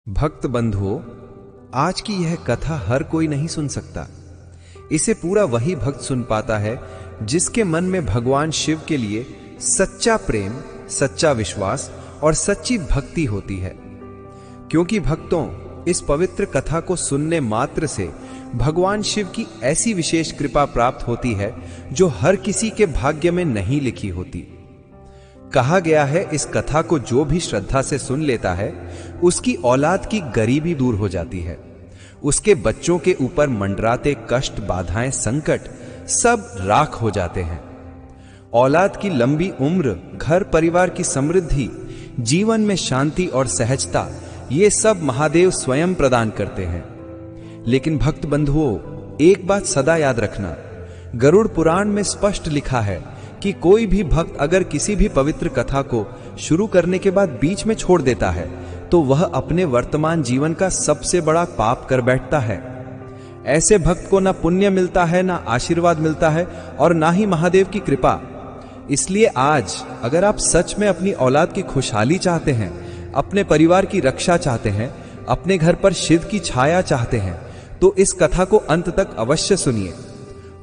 भक्त बंधुओं, आज की यह कथा हर कोई नहीं सुन सकता। इसे पूरा वही भक्त सुन पाता है जिसके मन में भगवान शिव के लिए सच्चा प्रेम, सच्चा विश्वास और सच्ची भक्ति होती है। क्योंकि भक्तों, इस पवित्र कथा को सुनने मात्र से भगवान शिव की ऐसी विशेष कृपा प्राप्त होती है जो हर किसी के भाग्य में नहीं लिखी होती। कहा गया है, इस कथा को जो भी श्रद्धा से सुन लेता है उसकी औलाद की गरीबी दूर हो जाती है, उसके बच्चों के ऊपर मंडराते कष्ट, बाधाएं, संकट सब राख हो जाते हैं। औलाद की लंबी उम्र, घर परिवार की समृद्धि, जीवन में शांति और सहजता, ये सब महादेव स्वयं प्रदान करते हैं। लेकिन भक्त बंधुओं, एक बात सदा याद रखना, गरुड़ पुराण में स्पष्ट लिखा है कि कोई भी भक्त अगर किसी भी पवित्र कथा को शुरू करने के बाद बीच में छोड़ देता है तो वह अपने वर्तमान जीवन का सबसे बड़ा पाप कर बैठता है। ऐसे भक्त को ना पुण्य मिलता है, ना आशीर्वाद मिलता है और ना ही महादेव की कृपा। इसलिए आज अगर आप सच में अपनी औलाद की खुशहाली चाहते हैं, अपने परिवार की रक्षा चाहते हैं, अपने घर पर शिव की छाया चाहते हैं, तो इस कथा को अंत तक अवश्य सुनिए।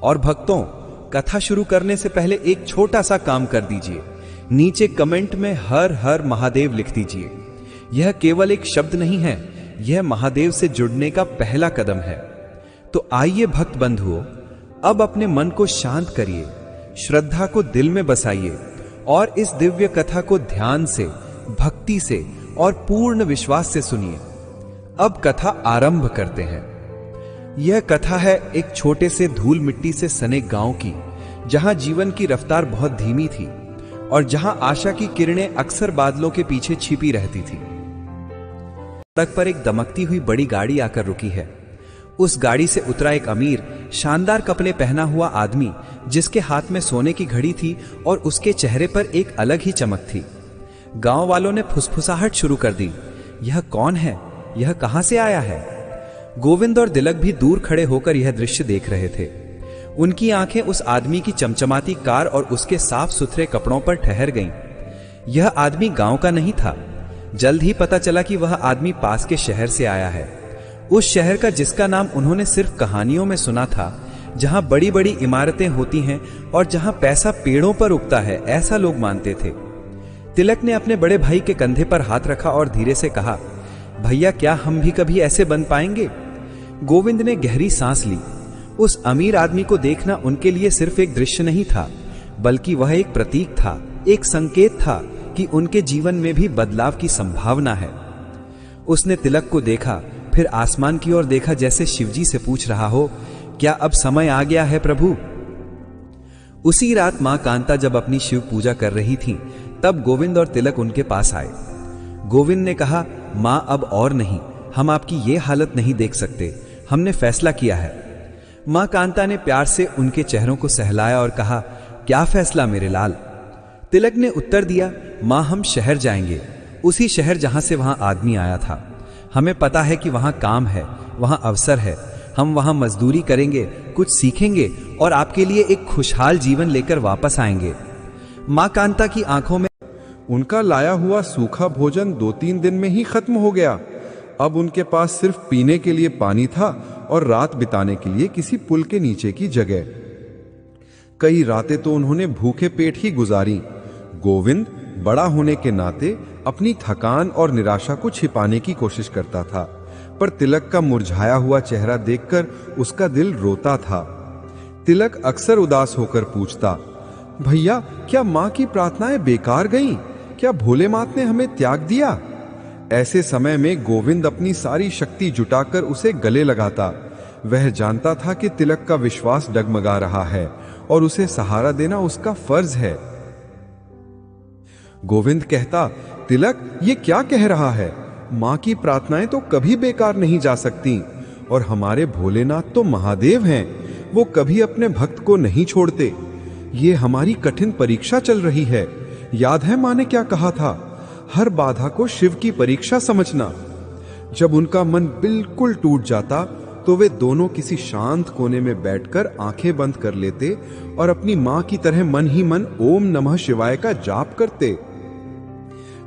और भक्तों, कथा शुरू करने से पहले एक छोटा सा काम कर दीजिए, नीचे कमेंट में हर हर महादेव लिख दीजिए। यह केवल एक शब्द नहीं है, यह महादेव से जुड़ने का पहला कदम है। तो आइए भक्त बंधुओं, अब अपने मन को शांत करिए, श्रद्धा को दिल में बसाइए और इस दिव्य कथा को ध्यान से, भक्ति से और पूर्ण विश्वास से सुनिए। अब कथा आरंभ करते हैं। यह कथा है एक छोटे से धूल मिट्टी से सने गांव की, जहां जीवन की रफ्तार बहुत धीमी थी और जहां आशा की किरणें अक्सर बादलों के पीछे छिपी रहती थी। सड़क पर एक दमकती हुई बड़ी गाड़ी आकर रुकी है। उस गाड़ी से उतरा एक अमीर, शानदार कपड़े पहना हुआ आदमी, जिसके हाथ में सोने की घड़ी थी और उसके चेहरे पर एक अलग ही चमक थी। गांव वालों ने फुसफुसाहट शुरू कर दी, यह कौन है, यह कहां से आया है? गोविंद और तिलक भी दूर खड़े होकर यह दृश्य देख रहे थे। उनकी आंखें उस आदमी की चमचमाती कार और उसके साफ सुथरे कपड़ों पर ठहर गईं। यह आदमी गांव का नहीं था। जल्द ही पता चला कि वह आदमी पास के शहर से आया है, उस शहर का जिसका नाम उन्होंने सिर्फ कहानियों में सुना था, जहां बड़ी बड़ी इमारतें होती हैं और जहां पैसा पेड़ों पर उगता है, ऐसा लोग मानते थे। तिलक ने अपने बड़े भाई के कंधे पर हाथ रखा और धीरे से कहा, भैया, क्या हम भी कभी ऐसे बन पाएंगे? गोविंद ने गहरी सांस ली। उस अमीर आदमी को देखना उनके लिए सिर्फ एक दृश्य नहीं था, बल्कि वह एक प्रतीक था, एक संकेत था कि उनके जीवन में भी बदलाव की संभावना है। उसने तिलक को देखा, फिर आसमान की ओर देखा, जैसे शिवजी से पूछ रहा हो, क्या अब समय आ गया है प्रभु? उसी रात मां कांता जब अपनी शिव पूजा कर रही थी, तब गोविंद और तिलक उनके पास आए। गोविंद ने कहा, मां, अब और नहीं, हम आपकी ये हालत नहीं देख सकते, हमने फैसला किया है। मां कांता ने प्यार से उनके चेहरों को सहलाया और कहा, क्या फैसला मेरे लाल? तिलक ने उत्तर दिया, मां, हम शहर जाएंगे, उसी शहर जहां से वहां आदमी आया था। हमें पता है कि वहां काम है, वहां अवसर है, हम वहां मजदूरी करेंगे, कुछ सीखेंगे और आपके लिए एक खुशहाल जीवन लेकर वापस आएंगे। मां कांता की आंखों में उनका लाया हुआ सूखा भोजन 2-3 दिन में ही खत्म हो गया। अब उनके पास सिर्फ पीने के लिए पानी था और रात बिताने के लिए किसी पुल के नीचे की जगह। कई रातें तो उन्होंने भूखे पेट ही गुजारी। गोविंद बड़ा होने के नाते अपनी थकान और निराशा को छिपाने की कोशिश करता था, पर तिलक का मुरझाया हुआ चेहरा देखकर उसका दिल रोता था। तिलक अक्सर उदास होकर पूछता, भैया, क्या मां की प्रार्थनाएं बेकार गईं? क्या भोलेनाथ ने हमें त्याग दिया? ऐसे समय में गोविंद अपनी सारी शक्ति जुटाकर उसे गले लगाता। वह जानता था कि तिलक का विश्वास डगमगा रहा है और उसे सहारा देना उसका फर्ज है। गोविंद कहता, तिलक, ये क्या कह रहा है? मां की प्रार्थनाएं तो कभी बेकार नहीं जा सकती और हमारे भोलेनाथ तो महादेव हैं, वो कभी अपने भक्त को नहीं छोड़ते। ये हमारी कठिन परीक्षा चल रही है। याद है मां ने क्या कहा था? हर बाधा को शिव की परीक्षा समझना। जब उनका मन बिल्कुल टूट जाता तो वे दोनों किसी शांत कोने में बैठकर आंखें बंद कर लेते और अपनी मां की तरह मन ही मन ओम नमः शिवाय का जाप करते।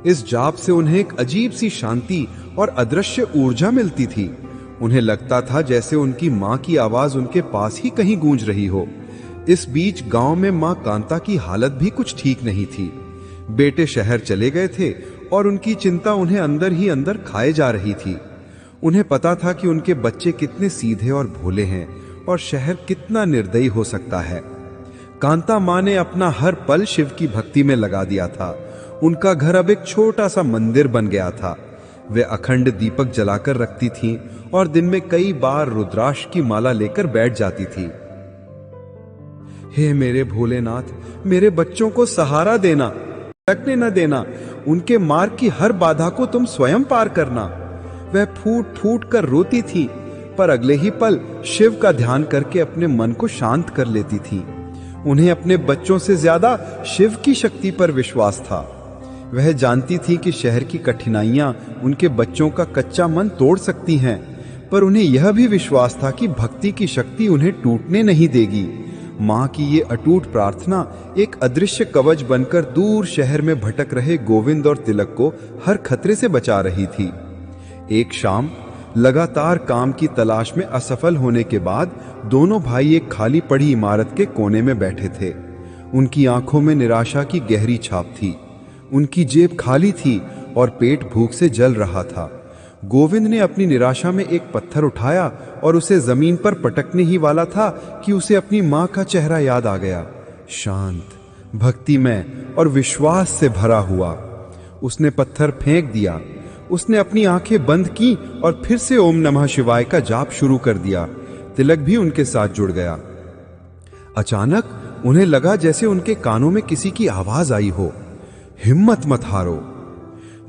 इस जाप से उन्हें एक अजीब सी शांति और अदृश्य ऊर्जा मिलती थी। उन्हें लगता था जैसे उनकी मां की आवाज उनके पास ही कहीं गूंज रही हो। इस बीच गांव में मां कांता की हालत भी कुछ ठीक नहीं थी। बेटे शहर चले गए थे और उनकी चिंता उन्हें अंदर ही अंदर खाए जा रही थी। उन्हें पता था कि उनके बच्चे कितने सीधे और भोले हैं और शहर कितना निर्दयी हो सकता है। कांता मां ने अपना हर पल शिव की भक्ति में लगा दिया था। उनका घर अब एक छोटा सा मंदिर बन गया था। वे अखंड दीपक जलाकर रखती थीं और दिन में कई बार रुद्राक्ष की माला लेकर बैठ जाती थी। हे मेरे भोलेनाथ, मेरे बच्चों को सहारा देना, भटकने न देना। उनके मार्ग की हर बाधा को तुम स्वयं पार करना। वह फूट फूट कर रोती थी, पर अगले ही पल शिव का ध्यान करके अपने मन को शांत कर लेती थी। उन्हें अपने बच्चों से ज्यादा शिव की शक्ति पर विश्वास था। वह जानती थी कि शहर की कठिनाइयां उनके बच्चों का कच्चा मन तोड़ सकती हैं, पर उन्हें यह भी विश्वास था कि भक्ति की शक्ति उन्हें टूटने नहीं देगी। मां की ये अटूट प्रार्थना एक अदृश्य कवच बनकर दूर शहर में भटक रहे गोविंद और तिलक को हर खतरे से बचा रही थी। एक शाम लगातार काम की तलाश में असफल होने के बाद दोनों भाई एक खाली पड़ी इमारत के कोने में बैठे थे। उनकी आंखों में निराशा की गहरी छाप थी। उनकी जेब खाली थी और पेट भूख से जल रहा था। गोविंद ने अपनी निराशा में एक पत्थर उठाया और उसे जमीन पर पटकने ही वाला था कि उसे अपनी मां का चेहरा याद आ गया, शांत, भक्तिमय और विश्वास से भरा हुआ। उसने पत्थर फेंक दिया। उसने अपनी आंखें बंद की और फिर से ओम नमः शिवाय का जाप शुरू कर दिया। तिलक भी उनके साथ जुड़ गया। अचानक उन्हें लगा जैसे उनके कानों में किसी की आवाज आई हो, हिम्मत मत हारो।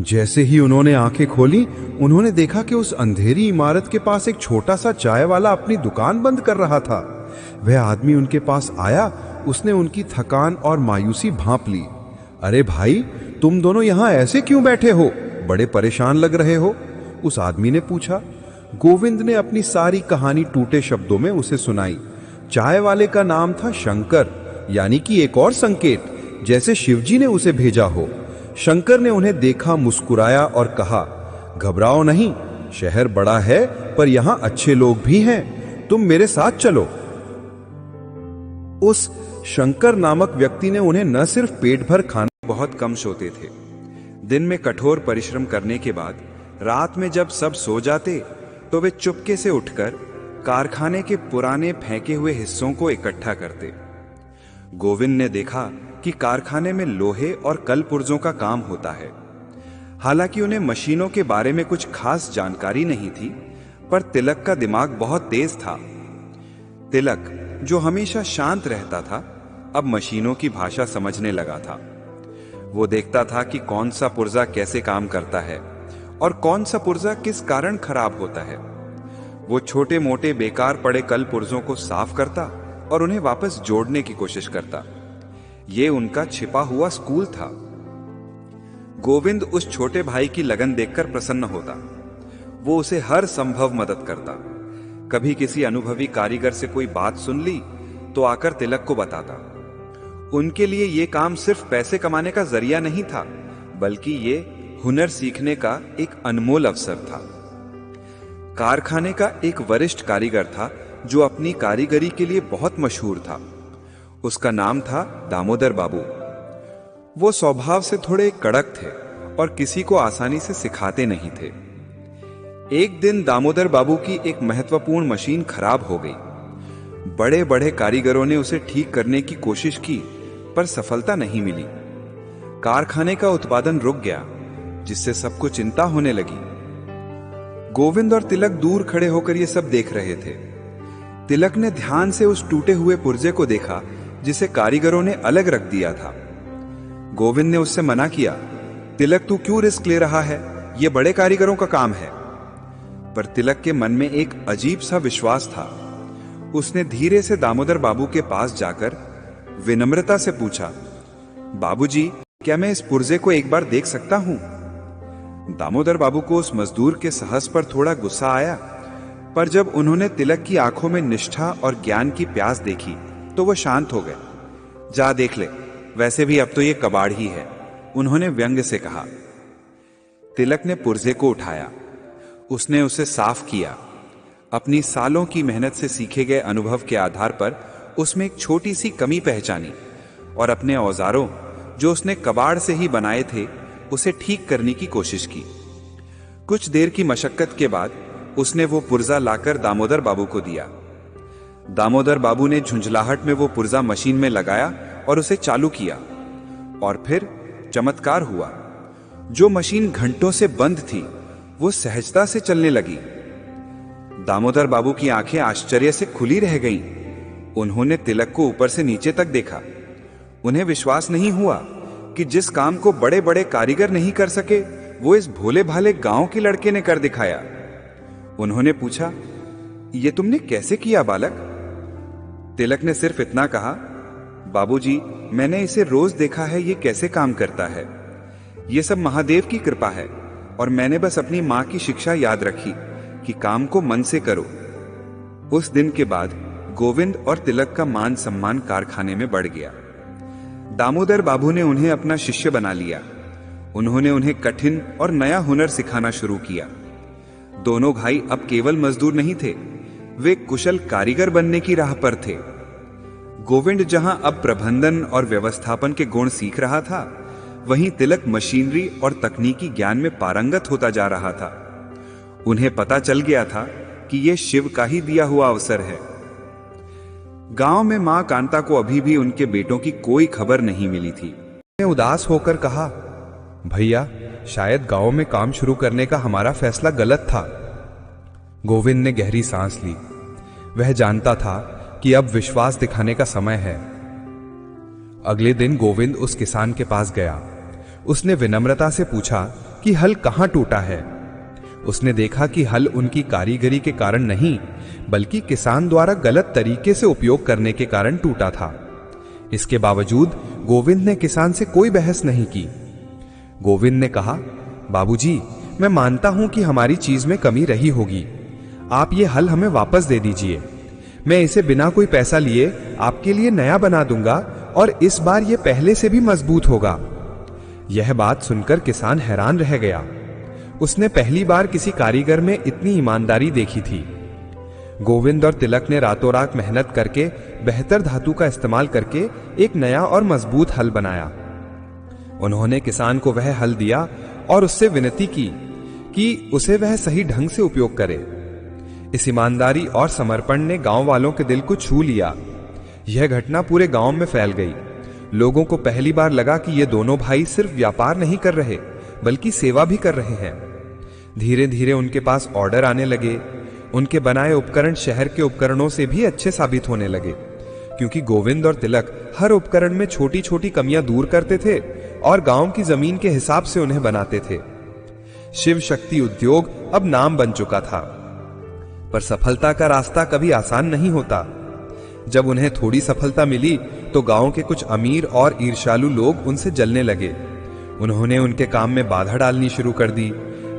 जैसे ही उन्होंने आंखें खोली, उन्होंने देखा कि उस अंधेरी इमारत के पास एक छोटा सा चाय वाला अपनी दुकान बंद कर रहा था। वह आदमी उनके पास आया। उसने उनकी थकान और मायूसी भांप ली। अरे भाई, तुम दोनों यहां ऐसे क्यों बैठे हो? बड़े परेशान लग रहे हो, उस आदमी ने पूछा। गोविंद ने अपनी सारी कहानी टूटे शब्दों में उसे सुनाई। चाय वाले का नाम था शंकर, यानी कि एक और संकेत, जैसे शिवजी ने उसे भेजा हो। शंकर ने उन्हें देखा, मुस्कुराया और कहा, घबराओ नहीं, शहर बड़ा है पर यहां अच्छे लोग भी हैं, तुम मेरे साथ चलो। उस शंकर नामक व्यक्ति ने उन्हें न सिर्फ पेट भर खाना, बहुत कम सोते थे। दिन में कठोर परिश्रम करने के बाद रात में जब सब सो जाते तो वे चुपके से उठकर कारखाने के पुराने फेंके हुए हिस्सों को इकट्ठा करते। गोविंद ने देखा कि कारखाने में लोहे और कल पुर्जों का काम होता है। हालांकि उन्हें मशीनों के बारे में कुछ खास जानकारी नहीं थी, पर तिलक का दिमाग बहुत तेज था। तिलक, जो हमेशा शांत रहता था, अब मशीनों की भाषा समझने लगा था। वो देखता था कि कौन सा पुर्जा कैसे काम करता है और कौन सा पुर्जा किस कारण खराब होता है। वो छोटे मोटे बेकार पड़े कल पुर्जों को साफ करता और उन्हें वापस जोड़ने की कोशिश करता। ये उनका छिपा हुआ स्कूल था। गोविंद उस छोटे भाई की लगन देखकर प्रसन्न होता। वो उसे हर संभव मदद करता। कभी किसी अनुभवी कारीगर से कोई बात सुन ली तो आकर तिलक को बताता। उनके लिए ये काम सिर्फ पैसे कमाने का जरिया नहीं था, बल्कि ये हुनर सीखने का एक अनमोल अवसर था। कारखाने का एक वरिष्ठ कारीगर था जो अपनी कारीगरी के लिए बहुत मशहूर था। उसका नाम था दामोदर बाबू। वो स्वभाव से थोड़े कड़क थे और किसी को आसानी से सिखाते नहीं थे। एक दिन दामोदर बाबू की एक महत्वपूर्ण मशीन खराब हो गई। बड़े बड़े कारीगरों ने उसे ठीक करने की कोशिश की, पर सफलता नहीं मिली। कारखाने का उत्पादन रुक गया, जिससे सबको चिंता होने लगी। गोविंद और तिलक दूर खड़े होकर ये सब देख रहे थे। तिलक ने ध्यान से उस टूटे हुए पुर्जे को देखा जिसे कारीगरों ने अलग रख दिया था। गोविंद ने उससे मना किया, तिलक तू क्यों रिस्क ले रहा है, यह बड़े कारीगरों का काम है। पर तिलक के मन में एक अजीब सा विश्वास था। उसने धीरे से दामोदर बाबू के पास जाकर विनम्रता से पूछा, बाबूजी, क्या मैं इस पुर्जे को एक बार देख सकता हूं? दामोदर बाबू को उस मजदूर के साहस पर थोड़ा गुस्सा आया, पर जब उन्होंने तिलक की आंखों में निष्ठा और ज्ञान की प्यास देखी तो वह शांत हो गए। जा देख ले, वैसे भी अब तो ये कबाड़ ही है, उन्होंने व्यंग्य से कहा। तिलक ने पुर्जे को उठाया। उसने उसे साफ किया। अपनी सालों की मेहनत से सीखे गए अनुभव के आधार पर उसमें एक छोटी सी कमी पहचानी और अपने औजारों, जो उसने कबाड़ से ही बनाए थे, उसे ठीक करने की कोशिश की। कुछ देर की मशक्कत के बाद उसने वो पुर्जा लाकर दामोदर बाबू को दिया। दामोदर बाबू ने झुंझलाहट में वो पुर्जा मशीन में लगाया और उसे चालू किया, और फिर चमत्कार हुआ। जो मशीन घंटों से बंद थी, वो सहजता से चलने लगी। दामोदर बाबू की आंखें आश्चर्य से खुली रह गईं। उन्होंने तिलक को ऊपर से नीचे तक देखा। उन्हें विश्वास नहीं हुआ कि जिस काम को बड़े बड़े कारीगर नहीं कर सके, वो इस भोले भाले गांव के लड़के ने कर दिखाया। उन्होंने पूछा, ये तुमने कैसे किया बालक? तिलक ने सिर्फ इतना कहा, बाबूजी, मैंने इसे रोज देखा है ये कैसे काम करता है। ये सब महादेव की कृपा है और मैंने बस अपनी मां की शिक्षा याद रखी कि काम को मन से करो। उस दिन के बाद गोविंद और तिलक का मान सम्मान कारखाने में बढ़ गया। दामोदर बाबू ने उन्हें अपना शिष्य बना लिया। उन्होंने उन्हें कठिन और नया हुनर सिखाना शुरू किया। दोनों भाई अब केवल मजदूर नहीं थे, वे कुशल कारीगर बनने की राह पर थे। गोविंद जहां अब प्रबंधन और व्यवस्थापन के गुण सीख रहा था, वहीं तिलक मशीनरी और तकनीकी ज्ञान में पारंगत होता जा रहा था। उन्हें पता चल गया था कि यह शिव का ही दिया हुआ अवसर है। गांव में मां कांता को अभी भी उनके बेटों की कोई खबर नहीं मिली थी। उसने उदास होकर कहा, भैया, शायद गांव में काम शुरू करने का हमारा फैसला गलत था। गोविंद ने गहरी सांस ली। वह जानता था कि अब विश्वास दिखाने का समय है। अगले दिन गोविंद उस किसान के पास गया। उसने विनम्रता से पूछा कि हल कहां टूटा है। उसने देखा कि हल उनकी कारीगरी के कारण नहीं, बल्कि किसान द्वारा गलत तरीके से उपयोग करने के कारण टूटा था। इसके बावजूद गोविंद ने किसान से कोई बहस नहीं की। गोविंद ने कहा, बाबूजी, मैं मानता हूं कि हमारी चीज में कमी रही होगी। आप ये हल हमें वापस दे दीजिए। मैं इसे बिना कोई पैसा लिए आपके लिए नया बना दूंगा और इस बार यह पहले से भी मजबूत होगा। यह बात सुनकर किसान हैरान रह गया। उसने पहली बार किसी कारीगर में इतनी ईमानदारी देखी थी। गोविंद और तिलक ने रातों रात मेहनत करके बेहतर धातु का इस्तेमाल करके एक नया और मजबूत हल बनाया। उन्होंने किसान को वह हल दिया और उससे विनती की कि उसे वह सही ढंग से उपयोग करे। इस ईमानदारी और समर्पण ने गांव वालों के दिल को छू लिया। यह घटना पूरे गांव में फैल गई। लोगों को पहली बार लगा कि ये दोनों भाई सिर्फ व्यापार नहीं कर रहे, बल्कि सेवा भी कर रहे हैं। धीरे धीरे उनके पास ऑर्डर आने लगे। उनके बनाए उपकरण शहर के उपकरणों से भी अच्छे साबित होने लगे, क्योंकि गोविंद और तिलक हर उपकरण में छोटी छोटी कमियां दूर करते थे और गांव की जमीन के हिसाब से उन्हें बनाते थे। शिव शक्ति उद्योग अब नाम बन चुका था, पर सफलता का रास्ता कभी आसान नहीं होता। जब उन्हें थोड़ी सफलता मिली तो गांव के कुछ अमीर और ईर्ष्यालु लोग उनसे जलने लगे। उन्होंने उनके काम में बाधा डालनी शुरू कर दी।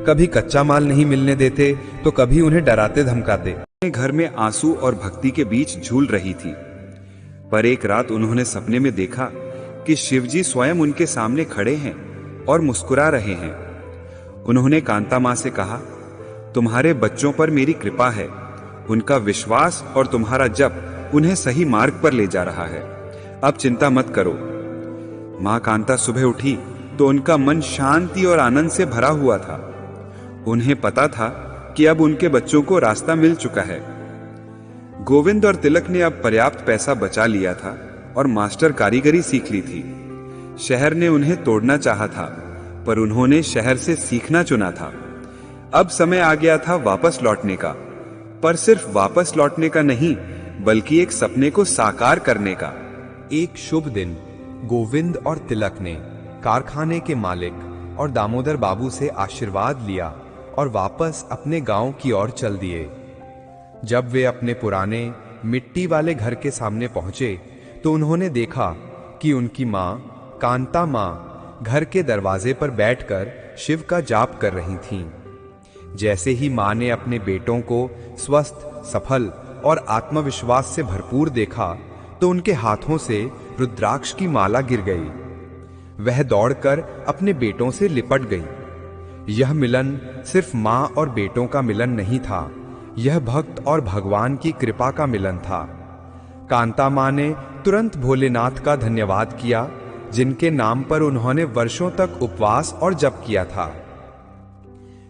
कभी कच्चा माल नहीं मिलने देते तो कभी उन्हें डराते धमकाते। घर में आंसू और भक्ति के बीच झूल रही थी। पर एक रात उन्होंने सपने में देखा कि शिवजी स्वयं उनके सामने खड़े हैं और मुस्कुरा रहे हैं। उन्होंने कांता मां से कहा, तुम्हारे बच्चों पर मेरी कृपा है। उनका विश्वास और तुम्हारा जप उन्हें सही मार्ग पर ले जा रहा है। अब चिंता मत करो। मां कांता सुबह उठी तो उनका मन शांति और आनंद से भरा हुआ था। उन्हें पता था कि अब उनके बच्चों को रास्ता मिल चुका है। गोविंद और तिलक ने अब पर्याप्त पैसा बचा लिया था और मास्टर कारीगरी सीख ली थी। शहर ने उन्हें तोड़ना चाहा था, पर उन्होंने शहर से सीखना चुना था। अब समय आ गया था वापस लौटने का, पर सिर्फ वापस लौटने का नहीं, बल्कि एक सपने को साकार करने का। एक शुभ दिन गोविंद और तिलक ने कारखाने के मालिक और दामोदर बाबू से आशीर्वाद लिया और वापस अपने गांव की ओर चल दिए। जब वे अपने पुराने मिट्टी वाले घर के सामने पहुंचे तो उन्होंने देखा कि उनकी मां कांता मां घर के दरवाजे पर बैठकर शिव का जाप कर रही थीं। जैसे ही मां ने अपने बेटों को स्वस्थ, सफल और आत्मविश्वास से भरपूर देखा तो उनके हाथों से रुद्राक्ष की माला गिर गई। वह दौड़कर अपने बेटों से लिपट गई। यह मिलन सिर्फ मां और बेटों का मिलन नहीं था, यह भक्त और भगवान की कृपा का मिलन था। कांता मां ने तुरंत भोलेनाथ का धन्यवाद किया, जिनके नाम पर उन्होंने वर्षों तक उपवास और जप किया था।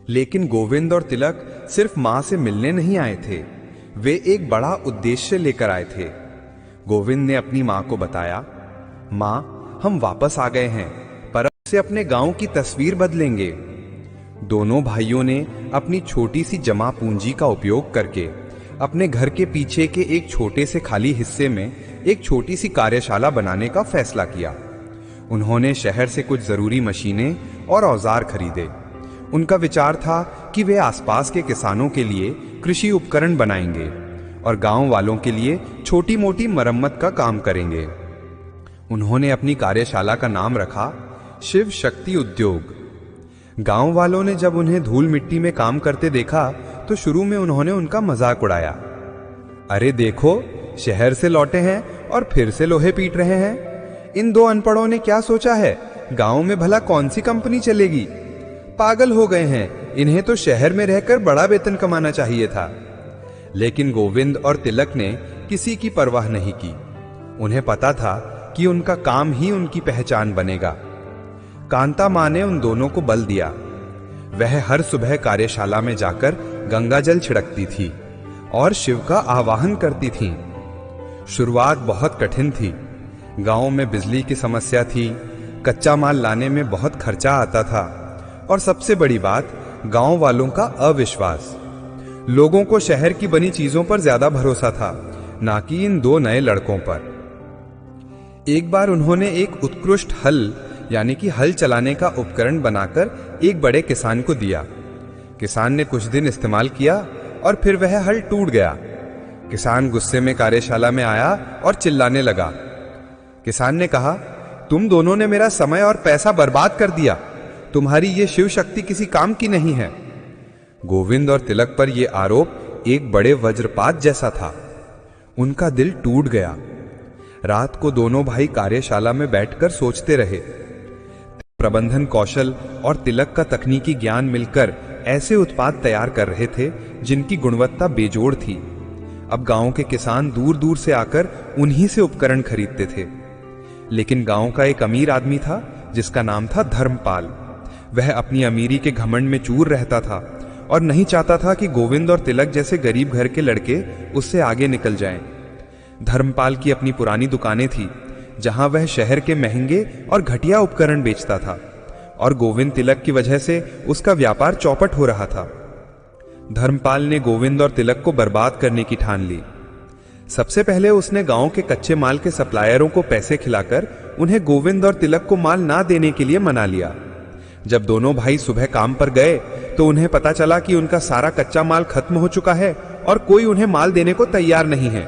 लेकिन गोविंद और तिलक सिर्फ मां से मिलने नहीं आए थे, वे एक बड़ा उद्देश्य लेकर आए थे। गोविंद ने अपनी मां को बताया, मां, हम वापस आ गए हैं, पर अब से अपने गांव की तस्वीर बदलेंगे। दोनों भाइयों ने अपनी छोटी सी जमा पूंजी का उपयोग करके अपने घर के पीछे के एक छोटे से खाली हिस्से में एक छोटी सी कार्यशाला बनाने का फैसला किया। उन्होंने शहर से कुछ जरूरी मशीनें और औजार खरीदे। उनका विचार था कि वे आसपास के किसानों के लिए कृषि उपकरण बनाएंगे और गांव वालों के लिए छोटी मोटी मरम्मत का काम करेंगे। उन्होंने अपनी कार्यशाला का नाम रखा शिव शक्ति उद्योग। गांव वालों ने जब उन्हें धूल मिट्टी में काम करते देखा तो शुरू में उन्होंने उनका मजाक उड़ाया। अरे देखो, शहर से लौटे हैं और फिर से लोहे पीट रहे हैं। इन दो अनपढ़ों ने क्या सोचा है, गांव में भला कौन सी कंपनी चलेगी? पागल हो गए हैं, इन्हें तो शहर में रहकर बड़ा वेतन कमाना चाहिए था। लेकिन गोविंद और तिलक ने किसी की परवाह नहीं की। उन्हें पता था कि उनका काम ही उनकी पहचान बनेगा। कांता मां ने उन दोनों को बल दिया। वह हर सुबह कार्यशाला में जाकर गंगा जल छिड़कती थी और शिव का आवाहन करती थीं। शुरुआत बहुत कठिन थी। गांव में बिजली की समस्या थी, कच्चा माल लाने में बहुत खर्चा आता था और सबसे बड़ी बात, गांव वालों का अविश्वास। लोगों को शहर की बनी चीजों पर ज्यादा भरोसा था, ना कि इन दो नए लड़कों पर। एक बार उन्होंने एक उत्कृष्ट हल यानी कि हल चलाने का उपकरण बनाकर एक बड़े किसान को दिया। किसान ने कुछ दिन इस्तेमाल किया और फिर वह हल टूट गया। किसान गुस्से में कार्यशाला में आया और चिल्लाने लगा। किसान ने कहा, तुम दोनों ने मेरा समय और पैसा बर्बाद कर दिया। तुम्हारी ये शिव शक्ति किसी काम की नहीं है। गोविंद और तिलक पर यह आरोप एक बड़े वज्रपात जैसा था। उनका दिल टूट गया। रात को दोनों भाई कार्यशाला में बैठकर सोचते रहे। प्रबंधन कौशल और तिलक का तकनीकी ज्ञान मिलकर ऐसे उत्पाद तैयार कर रहे थे जिनकी गुणवत्ता बेजोड़ थी। अब गांव के किसान दूर दूर से आकर उन्हीं से उपकरण खरीदते थे। लेकिन गांव का एक अमीर आदमी था जिसका नाम था धर्मपाल। वह अपनी अमीरी के घमंड में चूर रहता था और नहीं चाहता था कि गोविंद और तिलक जैसे गरीब घर के लड़के उससे आगे निकल जाएं। धर्मपाल की अपनी पुरानी दुकानें थी जहां वह शहर के महंगे और घटिया उपकरण बेचता था और गोविंद तिलक की वजह से उसका व्यापार चौपट हो रहा था। धर्मपाल ने गोविंद और तिलक को बर्बाद करने की ठान ली। सबसे पहले उसने गांव के कच्चे माल के सप्लायरों को पैसे खिलाकर उन्हें गोविंद और तिलक को माल ना देने के लिए मना लिया। जब दोनों भाई सुबह काम पर गए तो उन्हें पता चला कि उनका सारा कच्चा माल खत्म हो चुका है और कोई उन्हें माल देने को तैयार नहीं है।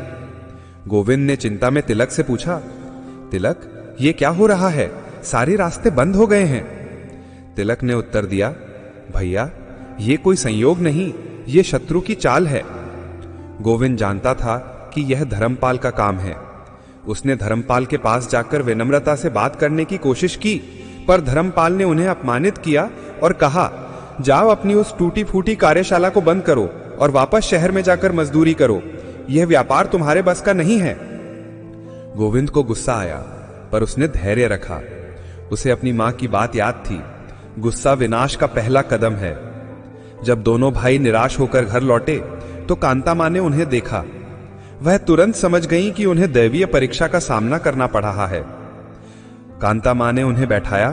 गोविंद ने चिंता में तिलक से पूछा, तिलक, ये क्या हो रहा है? सारे रास्ते बंद हो गए हैं। तिलक ने उत्तर दिया, भैया, ये कोई संयोग नहीं, ये शत्रु की चाल है। गोविंद जानता था कि यह धर्मपाल का काम है। उसने धर्मपाल के पास जाकर विनम्रता से बात करने की कोशिश की, पर धर्मपाल ने उन्हें अपमानित किया और कहा, जाओ अपनी उस टूटी फूटी कार्यशाला को बंद करो और वापस शहर में जाकर मजदूरी करो। यह व्यापार तुम्हारे बस का नहीं है। गोविंद को गुस्सा आया, पर उसने धैर्य रखा। उसे अपनी मां की बात याद थी, गुस्सा विनाश का पहला कदम है। जब दोनों भाई निराश होकर घर लौटे तो कांता मां ने उन्हें देखा। वह तुरंत समझ गई कि उन्हें दैवीय परीक्षा का सामना करना पड़ रहा है। कांता मां ने उन्हें बैठाया,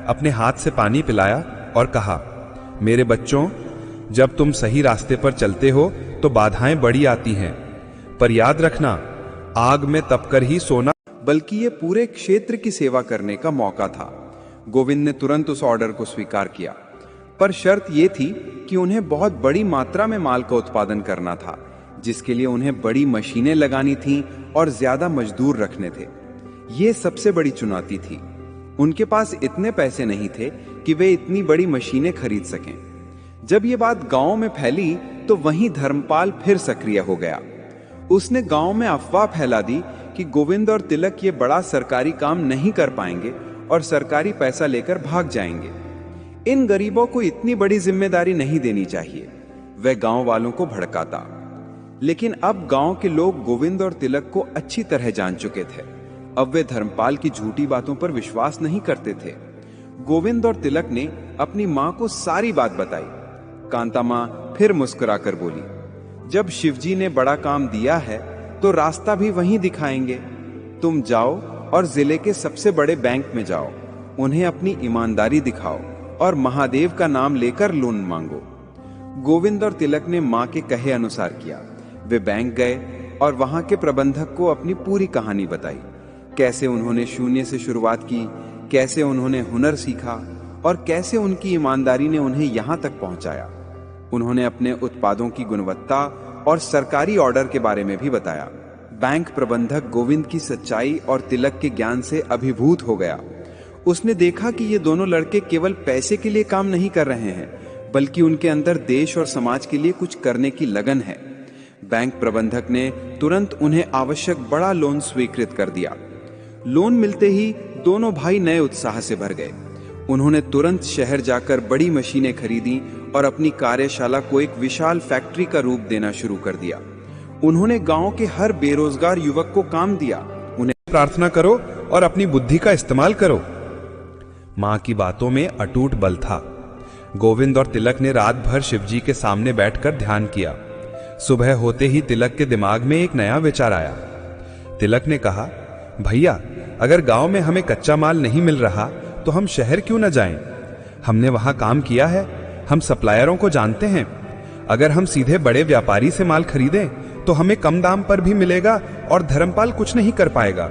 अपने हाथ से पानी पिलाया और कहा, मेरे बच्चों, जब तुम सही रास्ते पर चलते हो तो बाधाएं बड़ी आती हैं, पर याद रखना, आग में तपकर ही सोना बल्कि ये पूरे क्षेत्र की सेवा करने का मौका था। गोविंद ने तुरंत उस ऑर्डर को स्वीकार किया, पर शर्त यह थी कि उन्हें बहुत बड़ी मात्रा में माल का उत्पादन करना था, जिसके लिए उन्हें बड़ी मशीनें लगानी थीं और ज्यादा मजदूर रखने थे। ये सबसे बड़ी चुनौती थी। उनके पास इतने पैसे नहीं थे कि वे इतनी बड़ी मशीनें खरीद सकें। जब ये बात गांव में फैली तो वहीं धर्मपाल फिर सक्रिय हो गया। उसने गांव में अफवाह फैला दी कि गोविंद और तिलक ये बड़ा सरकारी काम नहीं कर पाएंगे और सरकारी पैसा लेकर भाग जाएंगे। इन गरीबों को इतनी बड़ी जिम्मेदारी नहीं देनी चाहिए। वह गांव वालों को भड़काता। लेकिन अब गांव के लोग गोविंद और तिलक को अच्छी तरह जान चुके थे। अब वे धर्मपाल की झूठी बातों पर विश्वास नहीं करते थे। गोविंद और तिलक ने अपनी मां को सारी बात बताई। कांता मां फिर मुस्कुराकर बोली, जब शिवजी ने बड़ा काम दिया है तो रास्ता भी वहीं दिखाएंगे। तुम जाओ और जिले के सबसे बड़े बैंक में जाओ, उन्हें अपनी ईमानदारी दिखाओ और महादेव का नाम लेकर लोन मांगो। गोविंद और तिलक ने मां के कहे अनुसार किया। वे बैंक गए और वहां के प्रबंधक को अपनी पूरी कहानी बताई। कैसे उन्होंने शून्य से शुरुआत की, कैसे उन्होंने हुनर सीखा और कैसे उनकी ईमानदारी ने उन्हें यहां तक पहुंचाया। उन्होंने अपने उत्पादों की गुणवत्ता और सरकारी ऑर्डर के बारे में भी बताया। बैंक प्रबंधक गोविंद की सच्चाई और तिलक के ज्ञान से अभिभूत हो गया। उसने देखा कि ये दोनों लड़के केवल पैसे के लिए काम नहीं कर रहे हैं, बल्कि उनके अंदर देश और समाज के लिए कुछ करने की लगन है। बैंक प्रबंधक ने तुरंत उन्हें आवश्यक बड़ा लोन स्वीकृत कर दिया। लोन मिलते ही दोनों भाई नए उत्साह से भर गए। उन्होंने तुरंत शहर जाकर बड़ी मशीनें खरीदी और अपनी कार्यशाला को एक विशाल फैक्ट्री का रूप देना शुरू कर दिया। उन्होंने गांव के हर बेरोजगार युवक को काम दिया। उन्हें प्रार्थना करो और अपनी बुद्धि का इस्तेमाल करो। मां की बातों में अटूट बल था। गोविंद और तिलक ने रात भर शिवजी के सामने बैठकर ध्यान किया। सुबह होते ही तिलक के दिमाग में एक नया विचार आया। तिलक ने कहा, भैया, अगर गांव में हमें कच्चा माल नहीं मिल रहा तो हम शहर क्यों न जाएं? हमने वहां काम किया है, हम सप्लायरों को जानते हैं। अगर हम सीधे बड़े व्यापारी से माल खरीदें तो हमें कम दाम पर भी मिलेगा और धर्मपाल कुछ नहीं कर पाएगा।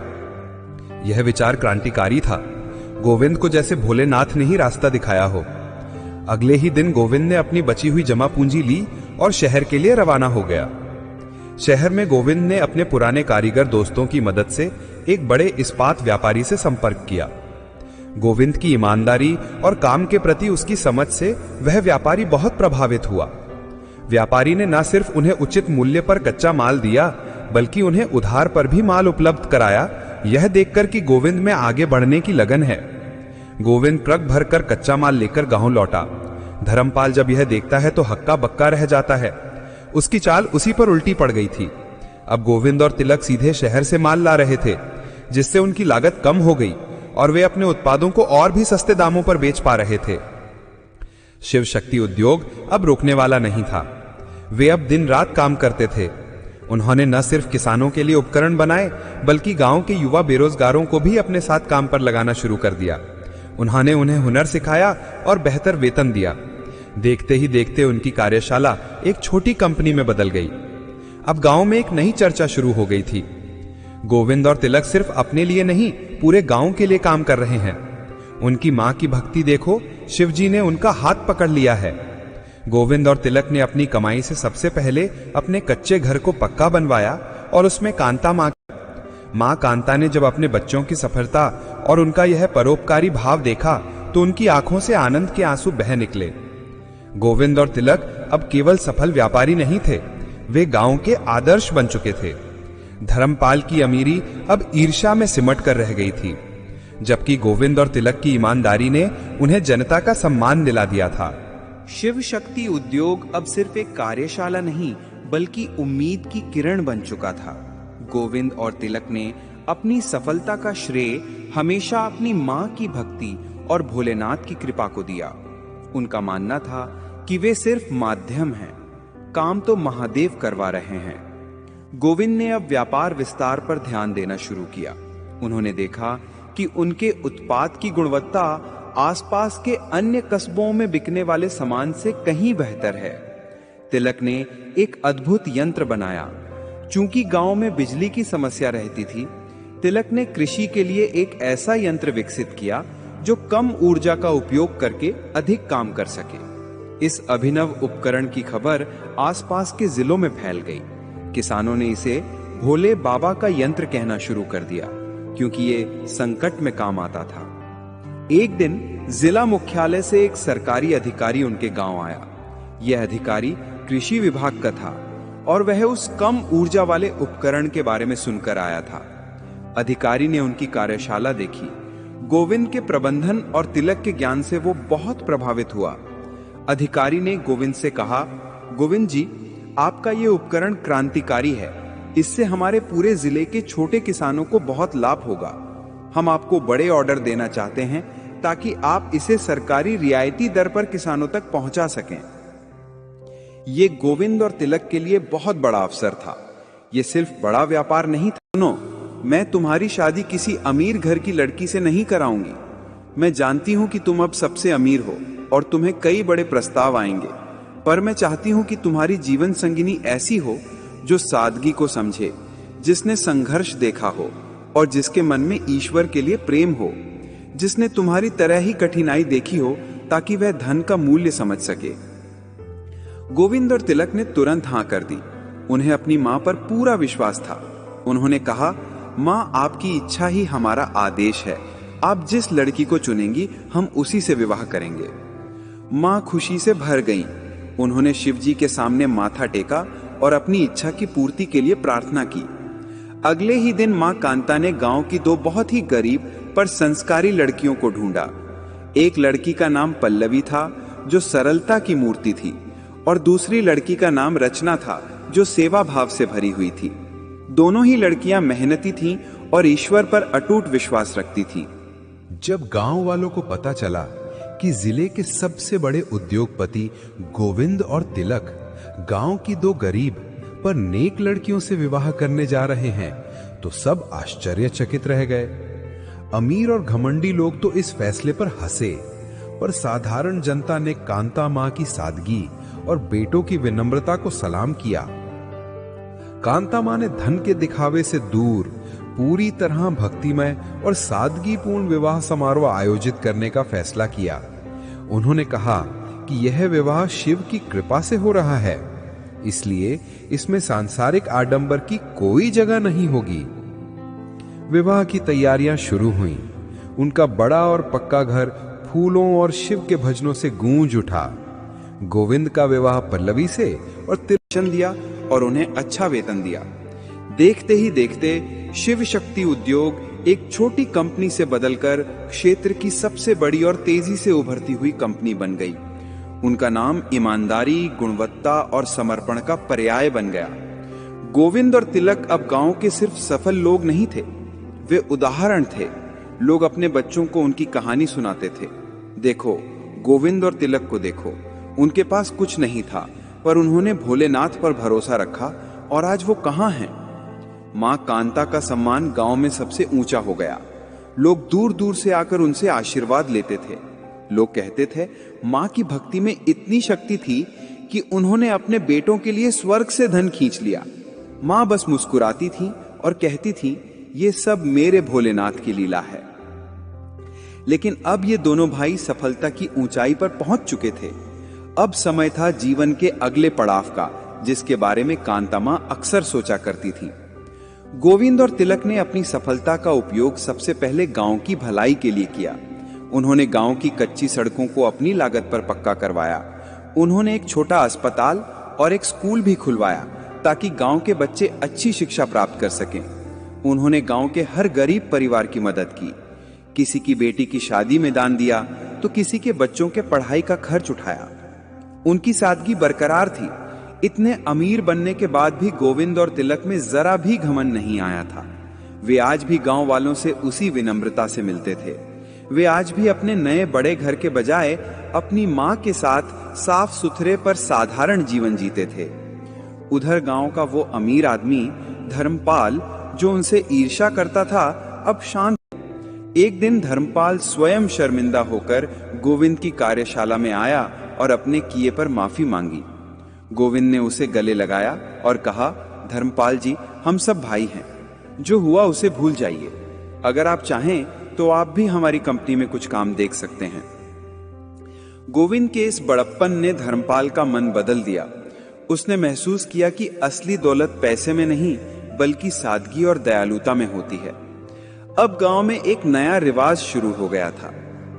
यह विचार क्रांतिकारी था। गोविंद को जैसे भोलेनाथ ने ही रास्ता दिखाया हो। अगले ही दिन गोविंद ने अपनी बची हुई जमा पूंजी ली और शहर के लिए रवाना हो गया। शहर में गोविंद ने अपने पुराने कारीगर दोस्तों की मदद से एक बड़े इस्पात व्यापारी से संपर्क किया। गोविंद की ईमानदारी और काम के प्रति उसकी समझ से वह व्यापारी बहुत प्रभावित हुआ। व्यापारी ने न सिर्फ उन्हें उचित मूल्य पर कच्चा माल दिया, बल्कि उन्हें उधार पर भी माल उपलब्ध कराया, यह देखकर कि गोविंद में आगे बढ़ने की लगन है। गोविंद ट्रक भरकर कच्चा माल लेकर गांव लौटा। धर्मपाल जब यह देखता है तो हक्का बक्का रह जाता है। उसकी चाल उसी पर उल्टी पड़ गई थी। अब गोविंद और तिलक सीधे शहर से माल ला रहे थे, जिससे उनकी लागत कम हो गई और वे अपने उत्पादों को और भी सस्ते दामों पर बेच पा रहे थे। शिव शक्ति उद्योग अब रुकने वाला नहीं था। वे अब दिन रात काम करते थे। उन्होंने न सिर्फ किसानों के लिए उपकरण बनाए, बल्कि गांव के युवा बेरोजगारों को भी अपने साथ काम पर लगाना शुरू कर दिया। उन्होंने उन्हें हुनर सिखाया और बेहतर वेतन दिया। देखते ही देखते उनकी कार्यशाला एक छोटी कंपनी में बदल गई। अब गांव में एक नई चर्चा शुरू हो गई थी। गोविंद और तिलक सिर्फ अपने लिए नहीं, पूरे गांव के लिए काम कर रहे हैं। उनकी मां की भक्ति देखो, शिवजी ने उनका हाथ पकड़ लिया है। गोविंद और तिलक ने अपनी कमाई से सबसे पहले अपने कच्चे घर को पक्का बनवाया और उसमें कांता मां कांता ने जब अपने बच्चों की सफलता और उनका यह परोपकारी भाव देखा तो उनकी आंखों से आनंद के आंसू बह निकले। गोविंद और तिलक अब केवल सफल व्यापारी नहीं थे, वे गांव के आदर्श बन चुके थे। धर्मपाल की अमीरी अब ईर्ष्या में सिमट कर रह गई थी, जबकि गोविंद और तिलक की ईमानदारी ने उन्हें जनता का सम्मान दिला दिया था। शिव शक्ति उद्योग अब सिर्फ एक कार्यशाला नहीं, बल्कि उम्मीद की किरण बन चुका था। गोविंद और तिलक ने अपनी सफलता का श्रेय हमेशा अपनी मां की भक्ति और भोलेनाथ की कृपा को दिया। उनका मानना था कि वे सिर्फ माध्यम हैं, काम तो महादेव करवा रहे हैं। गोविंद ने अब व्यापार विस्तार पर ध्यान देना शुरू किया। उन्होंने देखा कि उनके उत्पाद की गुणवत्ता आसपास के अन्य कस्बों में बिकने वाले सामान से कहीं बेहतर है। तिलक ने एक अद्भुत यंत्र बनाया। चूंकि गांव में बिजली की समस्या रहती थी, तिलक ने कृषि के लिए एक ऐसा यंत्र विकसित किया जो कम ऊर्जा का उपयोग करके अधिक काम कर सके। इस अभिनव उपकरण की खबर आसपास के जिलों में फैल गई। किसानों ने इसे भोले बाबा का यंत्र कहना शुरू कर दिया, क्योंकि ये संकट में काम आता था। एक दिन जिला मुख्यालय से एक सरकारी अधिकारी उनके गांव आया। यह अधिकारी कृषि विभाग का था और वह उस कम ऊर्जा वाले उपकरण के बारे में सुनकर आया था। अधिकारी ने उनकी कार्यशाला देखी। गोविंद के प्रबंधन और तिलक के ज्ञान से वो बहुत प्रभावित हुआ। अधिकारी ने गोविंद से कहा, गोविंद जी, आपका ये उपकरण क्रांतिकारी है। इससे हमारे पूरे जिले के छोटे किसानों को बहुत लाभ होगा। हम आपको बड़े ऑर्डर देना चाहते हैं ताकि आप इसे सरकारी रियायती दर पर किसानों तक पहुंचा सकें। ये गोविंद और तिलक के लिए बहुत बड़ा अवसर था। ये सिर्फ बड़ा व्यापार नहीं था। सुनो, मैं तुम्हारी शादी किसी अमीर घर की लड़की से नहीं कराऊंगी। मैं जानती हूं कि तुम अब सबसे अमीर हो और तुम्हें कई बड़े प्रस्ताव आएंगे, पर मैं चाहती हूं कि तुम्हारी जीवन संगिनी ऐसी हो जो सादगी को समझे, जिसने संघर्ष देखा हो और जिसके मन में ईश्वर के लिए प्रेम हो, जिसने तुम्हारी तरह ही कठिनाई देखी हो ताकि वह धन का मूल्य समझ सके। गोविंद और तिलक ने तुरंत हां कर दी। उन्हें अपनी मां पर पूरा विश्वास था। उन्होंने कहा, मां, आपकी इच्छा ही हमारा आदेश है। आप जिस लड़की को चुनेंगी हम उसी से विवाह करेंगे। मां खुशी से भर गईं। उन्होंने शिव जी के सामने माथा टेका और अपनी इच्छा की पूर्ति के लिए प्रार्थना की। अगले ही दिन मां कांता ने गांव की दो बहुत ही गरीब पर संस्कारी लड़कियों को ढूंढा। एक लड़की का नाम पल्लवी था जो सरलता की मूर्ति थी, और दूसरी लड़की का नाम रचना था जो सेवा भाव से भरी हुई थी। दोनों ही लड़कियां मेहनती थीं और ईश्वर पर अटूट विश्वास रखती थीं। जब गांव वालों को पता चला कि जिले के सबसे बड़े उद्योगपति गोविंद और तिलक गांव की दो गरीब पर नेक लड़कियों से विवाह करने जा रहे हैं, तो सब आश्चर्यचकित रह गए। अमीर और घमंडी लोग तो इस फैसले पर हंसे, पर साधारण जनता ने कांता मां की सादगी और बेटों की विनम्रता को सलाम किया। कांता मां ने धन के दिखावे से दूर पूरी तरह भक्तिमय और सादगीपूर्ण विवाह समारोह आयोजित करने का फैसला किया। उन्होंने कहा कि यह विवाह शिव की कृपा से हो रहा है, इसलिए इसमें सांसारिक आडंबर की कोई जगह नहीं होगी। विवाह की तैयारियां शुरू हुईं। उनका बड़ा और पक्का घर फूलों और शिव के भजनों से गूंज उठा। गोविंद का विवाह पल्लवी से और तिलक दिया और उन्हें अच्छा वेतन दिया। देखते ही देखते शिव शक्ति उद्योग एक छोटी कंपनी से बदलकर क्षेत्र की सबसे बड़ी और तेजी से उभरती हुई कंपनी बन गई। उनका नाम ईमानदारी, गुणवत्ता और समर्पण का पर्याय बन गया। गोविंद और तिलक अब गांव के सिर्फ सफल लोग नहीं थे, वे उदाहरण थे। लोग अपने बच्चों को उनकी कहानी सुनाते थे। देखो, गोविंद और तिलक को देखो, उनके पास कुछ नहीं था, पर उन्होंने भोलेनाथ पर भरोसा रखा और आज वो कहां हैं? मां कांता का सम्मान गांव में सबसे ऊंचा हो गया। लोग दूर दूर से आकर उनसे आशीर्वाद लेते थे। लोग कहते थे, मां की भक्ति में इतनी शक्ति थी कि उन्होंने अपने बेटों के लिए स्वर्ग से धन खींच लिया। मां बस मुस्कुराती थी और कहती थी, ये सब मेरे भोलेनाथ की लीला है। लेकिन अब ये दोनों भाई सफलता की ऊंचाई पर पहुंच चुके थे। अब समय था जीवन के अगले पड़ाव का, जिसके बारे में कांता मां अक्सर सोचा करती थी। गोविंद और तिलक ने अपनी सफलता का उपयोग सबसे पहले गांव की भलाई के लिए किया। उन्होंने गांव की कच्ची सड़कों को अपनी लागत पर पक्का करवाया। उन्होंने एक छोटा अस्पताल और एक स्कूल भी खुलवाया ताकि गांव के बच्चे अच्छी शिक्षा प्राप्त कर सकें। उन्होंने गांव के हर गरीब परिवार की मदद की। किसी की बेटी की शादी में दान दिया तो किसी के बच्चों के पढ़ाई का खर्च उठाया। उनकी सादगी बरकरार थी। इतने अमीर बनने के बाद भी गोविंद और तिलक में जरा भी घमंड नहीं आया था। वे आज भी गांव वालों से उसी विनम्रता से मिलते थे। वे आज भी अपने नए बड़े घर के बजाय अपनी मां के साथ साफ सुथरे पर साधारण जीवन जीते थे। उधर गांव का वो अमीर आदमी धर्मपाल, जो उनसे ईर्ष्या करता था, अब शांत। एक दिन धर्मपाल स्वयं शर्मिंदा होकर गोविंद की कार्यशाला में आया और अपने किए पर माफी मांगी। गोविंद ने उसे गले लगाया और कहा, धर्मपाल जी, हम सब भाई हैं। जो हुआ उसे भूल जाइए। अगर आप चाहें तो आप भी हमारी कंपनी में कुछ काम देख सकते हैं। गोविंद के इस बड़प्पन ने धर्मपाल का मन बदल दिया। उसने महसूस किया कि असली दौलत पैसे में नहीं बल्कि सादगी और दयालुता में होती है। अब गांव में एक नया रिवाज शुरू हो गया था।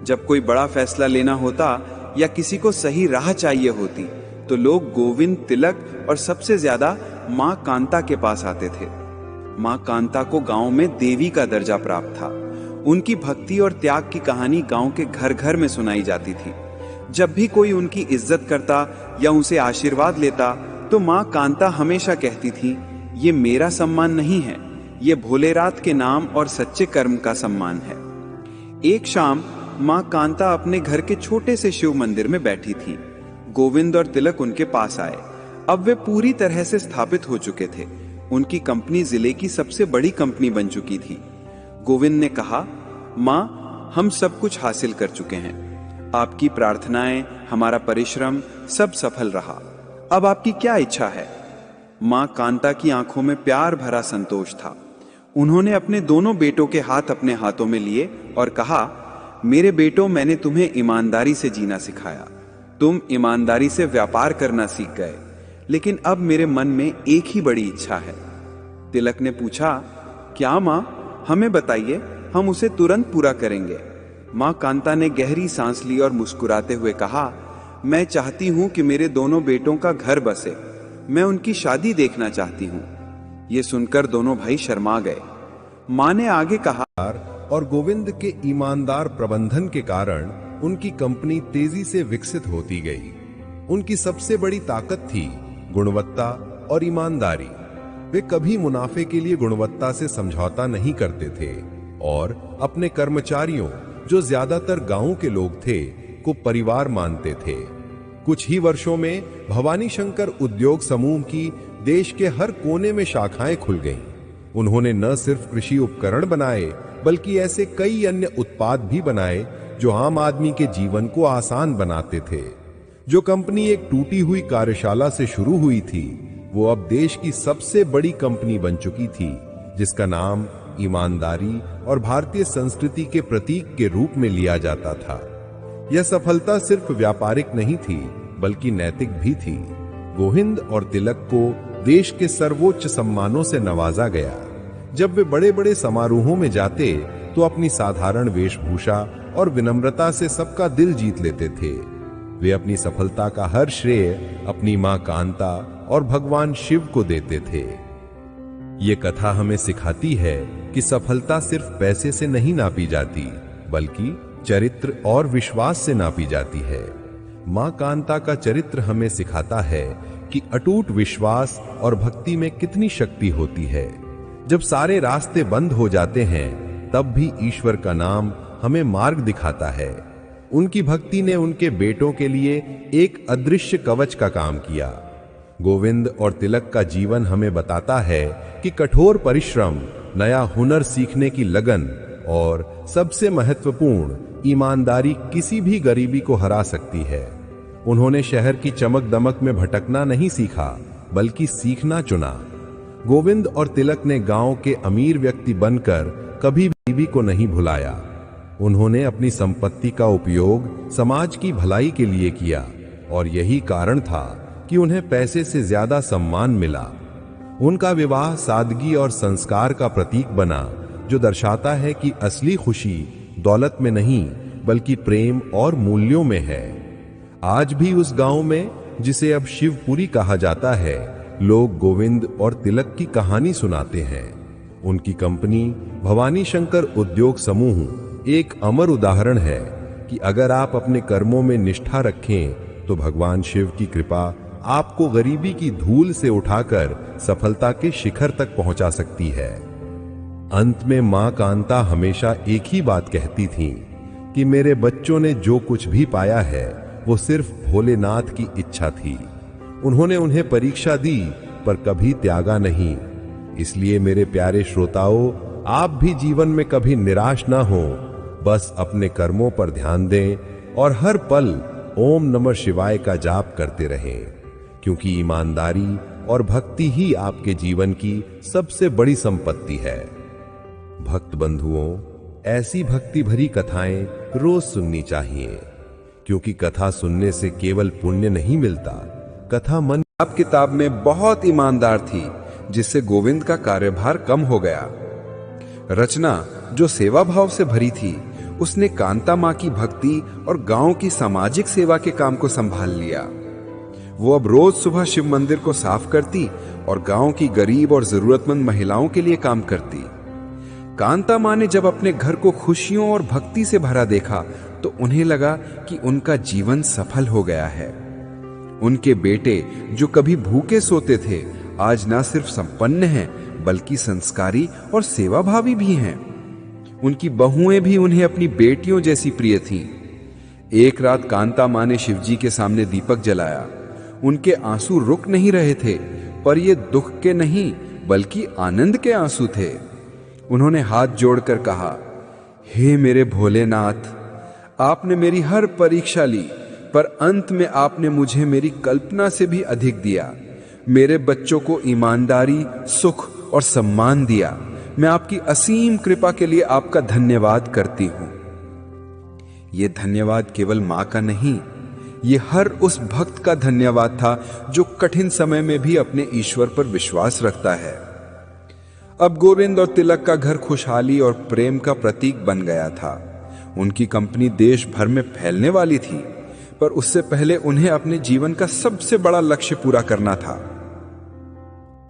जब कोई बड़ा फैसला लेना होता या किसी को सही राह चाहिए होती तो लोग गोविंद, तिलक और सबसे ज्यादा मां कांता के पास आते थे। मां कांता को गांव में देवी का दर्जा प्राप्त था। उनकी भक्ति और त्याग की कहानी गांव के घर घर में सुनाई जाती थी। जब भी कोई उनकी इज्जत करता या उनसे आशीर्वाद लेता तो माँ कांता हमेशा कहती थी, ये मेरा सम्मान नहीं है, ये भोलेनाथ के नाम और सच्चे कर्म का सम्मान है। एक शाम माँ कांता अपने घर के छोटे से शिव मंदिर में बैठी थी। गोविंद और तिलक उनके पास आए। अब वे पूरी तरह से स्थापित हो चुके थे। उनकी कंपनी जिले की सबसे बड़ी कंपनी बन चुकी थी। गोविंद ने कहा, माँ, हम सब कुछ हासिल कर चुके हैं। आपकी प्रार्थनाएं, हमारा परिश्रम सब सफल रहा। अब आपकी क्या इच्छा है? माँ कांता की आंखों में प्यार भरा संतोष था। उन्होंने अपने दोनों बेटों के हाथ अपने हाथों में लिए और कहा, मेरे बेटों, मैंने तुम्हें ईमानदारी से जीना सिखाया। तुम ईमानदारी से व्यापार करना सीख गए, लेकिन अब मेरे मन में एक ही बड़ी इच्छा है। तिलक ने पूछा, क्या माँ? हमें बताइए, हम उसे तुरंत पूरा करेंगे। माँ कांता ने गहरी सांस ली और मुस्कुराते हुए कहा, मैं चाहती हूं कि मेरे दोनों बेटों का घर बसे। मैं उनकी शादी देखना चाहती हूं। ये सुनकर दोनों भाई शर्मा गए। माँ ने आगे कहा, और गोविंद के ईमानदार प्रबंधन के कारण उनकी कंपनी तेजी से विकसित होती गई। उनकी सबसे बड़ी ताकत थी गुणवत्ता और ईमानदारी। वे कभी मुनाफे के लिए गुणवत्ता से समझौता नहीं करते थे और अपने कर्मचारियों, जो ज्यादातर गांव के लोग थे, को परिवार मानते थे। कुछ ही वर्षों में भवानी शंकर उद्योग समूह की देश के हर कोने में शाखाएं खुल गईं। उन्होंने न सिर्फ कृषि उपकरण बनाए, बल्कि ऐसे कई अन्य उत्पाद भी बनाए जो आम आदमी के जीवन को आसान बनाते थे। जो कंपनी एक टूटी हुई कार्यशाला से शुरू हुई थी, वो अब देश की सबसे बड़ी कंपनी बन चुकी थी, जिसका नाम ईमानदारी और भारतीय संस्कृति के प्रतीक के रूप में लिया जाता था। यह सफलता सिर्फ व्यापारिक नहीं थी, बल्कि नैतिक भी थी। गोविंद और तिलक को देश के सर्वोच्च सम्मानों से नवाजा गया। जब वे बड़े बड़े समारोहों में जाते तो अपनी साधारण वेशभूषा और विनम्रता से सबका दिल जीत लेते थे। वे अपनी सफलता का हर श्रेय अपनी मां कांता और भगवान शिव को देते थे। ये कथा हमें सिखाती है कि सफलता सिर्फ पैसे से नहीं नापी जाती, बल्कि चरित्र और विश्वास से नापी जाती है। मां कांता का चरित्र हमें सिखाता है कि अटूट विश्वास और भक्ति में कितनी शक्ति होती है। जब सारे रास्ते बंद हो जाते हैं, तब भी ईश्वर का नाम हमें मार्ग दिखाता है। उनकी भक्ति ने उनके बेटों के लिए एक अदृश्य कवच का काम किया। गोविंद और तिलक का जीवन हमें बताता है कि कठोर परिश्रम, नया हुनर सीखने की लगन और सबसे महत्वपूर्ण ईमानदारी किसी भी गरीबी को हरा सकती है। उन्होंने शहर की चमक दमक में भटकना नहीं सीखा, बल्कि सीखना चुना। गोविंद और तिलक ने गांव के अमीर व्यक्ति बनकर कभी गरीबी को नहीं भुलाया। उन्होंने अपनी संपत्ति का उपयोग समाज की भलाई के लिए किया और यही कारण था कि उन्हें पैसे से ज्यादा सम्मान मिला। उनका विवाह सादगी और संस्कार का प्रतीक बना, जो दर्शाता है कि असली खुशी दौलत में नहीं, बल्कि प्रेम और मूल्यों में है। आज भी उस गांव में, जिसे अब शिवपुरी कहा जाता है, लोग गोविंद और तिलक की कहानी सुनाते हैं। उनकी कंपनी भवानी शंकर उद्योग समूह एक अमर उदाहरण है कि अगर आप अपने कर्मों में निष्ठा रखें तो भगवान शिव की कृपा आपको गरीबी की धूल से उठाकर सफलता के शिखर तक पहुंचा सकती है। अंत में मां कांता हमेशा एक ही बात कहती थीं कि मेरे बच्चों ने जो कुछ भी पाया है वो सिर्फ भोलेनाथ की इच्छा थी। उन्होंने उन्हें परीक्षा दी पर कभी त्यागा नहीं। इसलिए मेरे प्यारे श्रोताओं, आप भी जीवन में कभी निराश ना हो, बस अपने कर्मों पर ध्यान दें और हर पल ओम नमः शिवाय का जाप करते रहें, क्योंकि ईमानदारी और भक्ति ही आपके जीवन की सबसे बड़ी संपत्ति है। भक्त बंधुओं, ऐसी भक्ति भरी कथाएं रोज सुननी चाहिए, क्योंकि कथा सुनने से केवल पुण्य नहीं मिलता, कथा मन अब किताब में बहुत ईमानदार थी, जिससे गोविंद का कार्यभार कम हो गया। रचना जो सेवा भाव से भरी थी, उसने कांता मां की भक्ति और गांव की सामाजिक सेवा के काम को संभाल लिया। वो अब रोज सुबह शिव मंदिर को साफ करती और गांव की गरीब और जरूरतमंद महिलाओं के लिए काम करती। कांता माँ ने जब अपने घर को खुशियों और भक्ति से भरा देखा तो उन्हें लगा कि उनका जीवन सफल हो गया है। उनके बेटे जो कभी भूखे सोते थे आज ना सिर्फ संपन्न हैं बल्कि संस्कारी और सेवाभावी भी हैं। उनकी बहुएं भी उन्हें अपनी बेटियों जैसी प्रिय थीं। एक रात कांता माँ ने शिवजी के सामने दीपक जलाया। उनके आंसू रुक नहीं रहे थे, पर ये दुख के नहीं बल्कि आनंद के आंसू थे। उन्होंने हाथ जोड़कर कहा, हे मेरे भोलेनाथ, आपने मेरी हर परीक्षा ली, पर अंत में आपने मुझे मेरी कल्पना से भी अधिक दिया। मेरे बच्चों को ईमानदारी, सुख और सम्मान दिया। मैं आपकी असीम कृपा के लिए आपका धन्यवाद करती हूं। यह धन्यवाद केवल मां का नहीं, ये हर उस भक्त का धन्यवाद था जो कठिन समय में भी अपने ईश्वर पर विश्वास रखता है। अब गोविंद और तिलक का घर खुशहाली और प्रेम का प्रतीक बन गया था। उनकी कंपनी देश भर में फैलने वाली थी, पर उससे पहले उन्हें अपने जीवन का सबसे बड़ा लक्ष्य पूरा करना था।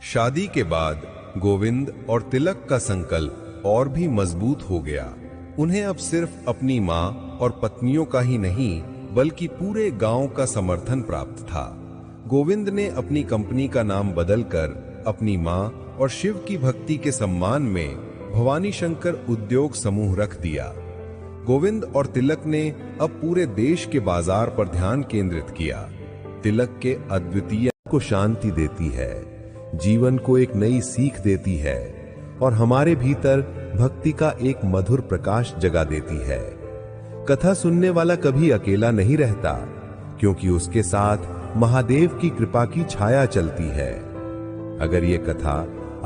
शादी के बाद गोविंद और तिलक का संकल्प और भी मजबूत हो गया। उन्हें अब सिर्फ अपनी मां और पत्नियों का ही नहीं बल्कि पूरे गांव का समर्थन प्राप्त था। गोविंद ने अपनी कंपनी का नाम बदलकर अपनी मां और शिव की भक्ति के सम्मान में भवानी शंकर उद्योग समूह रख दिया। गोविंद और तिलक ने अब पूरे देश के बाजार पर ध्यान केंद्रित किया। तिलक के अद्वितीय को शांति देती है, जीवन को एक नई सीख देती है और हमारे भीतर भक्ति का एक मधुर प्रकाश जगा देती है। कथा सुनने वाला कभी अकेला नहीं रहता, क्योंकि उसके साथ महादेव की कृपा की छाया चलती है। अगर ये कथा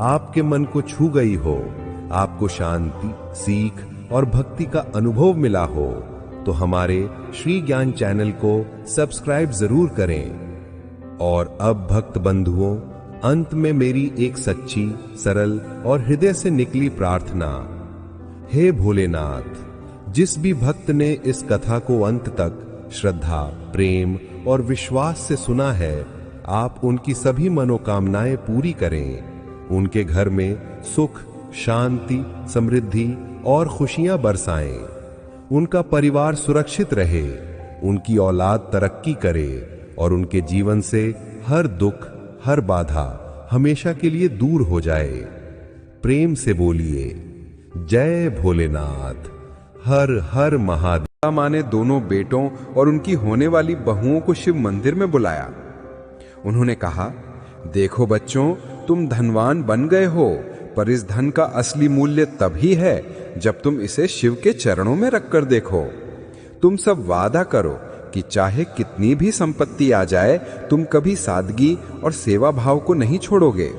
आपके मन को छू गई हो, आपको शांति, सीख और भक्ति का अनुभव मिला हो, तो हमारे श्री ज्ञान चैनल को सब्सक्राइब जरूर करें। और अब भक्त बंधुओं, अंत में मेरी एक सच्ची, सरल और हृदय से निकली प्रार्थना। हे भोलेनाथ, जिस भी भक्त ने इस कथा को अंत तक श्रद्धा, प्रेम और विश्वास से सुना है, आप उनकी सभी मनोकामनाएं पूरी करें। उनके घर में सुख, शांति, समृद्धि और खुशियां बरसाएं। उनका परिवार सुरक्षित रहे, उनकी औलाद तरक्की करे और उनके जीवन से हर दुख, हर बाधा हमेशा के लिए दूर हो जाए। प्रेम से बोलिए, जय भोलेनाथ, हर हर महादेव। मां ने दोनों बेटों और उनकी होने वाली बहुओं को शिव मंदिर में बुलाया। उन्होंने कहा, देखो बच्चों, तुम धनवान बन गए हो, पर इस धन का असली मूल्य तभी है जब तुम इसे शिव के चरणों में रखकर देखो। तुम सब वादा करो कि चाहे कितनी भी संपत्ति आ जाए, तुम कभी सादगी और सेवा भाव को नहीं छोड़ोगे।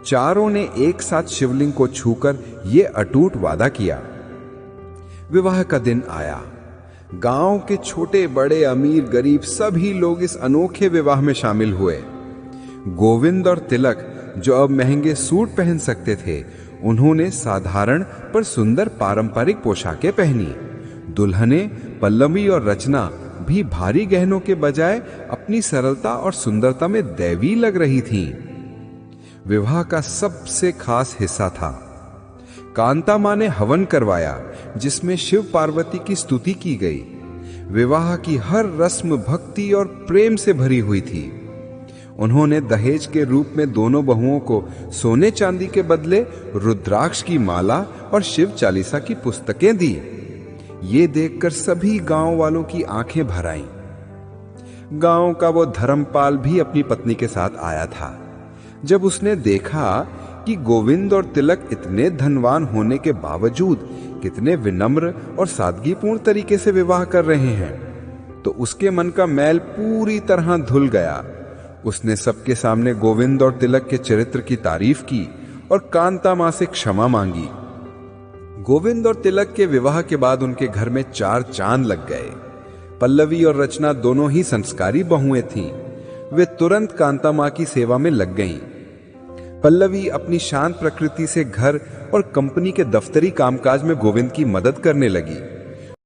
चारों ने एक साथ शिवलिंग को छूकर यह अटूट वादा किया। विवाह का दिन आया। गांव के छोटे बड़े, अमीर गरीब सभी लोग इस अनोखे विवाह में शामिल हुए। गोविंद और तिलक, जो अब महंगे सूट पहन सकते थे, उन्होंने साधारण पर सुंदर पारंपरिक पोशाकें पहनी। दुल्हने पल्लवी और रचना भी भारी गहनों के बजाय अपनी सरलता और सुंदरता में दैवी लग रही थीं। विवाह का सबसे खास हिस्सा था कांता मां ने हवन करवाया, जिसमें शिव पार्वती की स्तुति की गई। विवाह की हर रस्म भक्ति और प्रेम से भरी हुई थी। उन्होंने दहेज के रूप में दोनों बहुओं को सोने चांदी के बदले रुद्राक्ष की माला और शिव चालीसा की पुस्तकें दी। ये देखकर सभी गांव वालों की आंखें भर आईं। गांव का वो धर्मपाल भी अपनी पत्नी के साथ आया था। जब उसने देखा कि गोविंद और तिलक इतने धनवान होने के बावजूद कितने विनम्र और सादगीपूर्ण तरीके से विवाह कर रहे हैं, तो उसके मन का मैल पूरी तरह धुल गया। उसने सबके सामने गोविंद और तिलक के चरित्र की तारीफ की और कांता मां से क्षमा मांगी। गोविंद और तिलक के विवाह के बाद उनके घर में 4 चांद लग गए। पल्लवी और रचना दोनों ही संस्कारी बहुएं थीं। वे तुरंत कांता मां की सेवा में लग गईं। पल्लवी अपनी शांत प्रकृति से घर और कंपनी के दफ्तरी कामकाज में गोविंद की मदद करने लगी।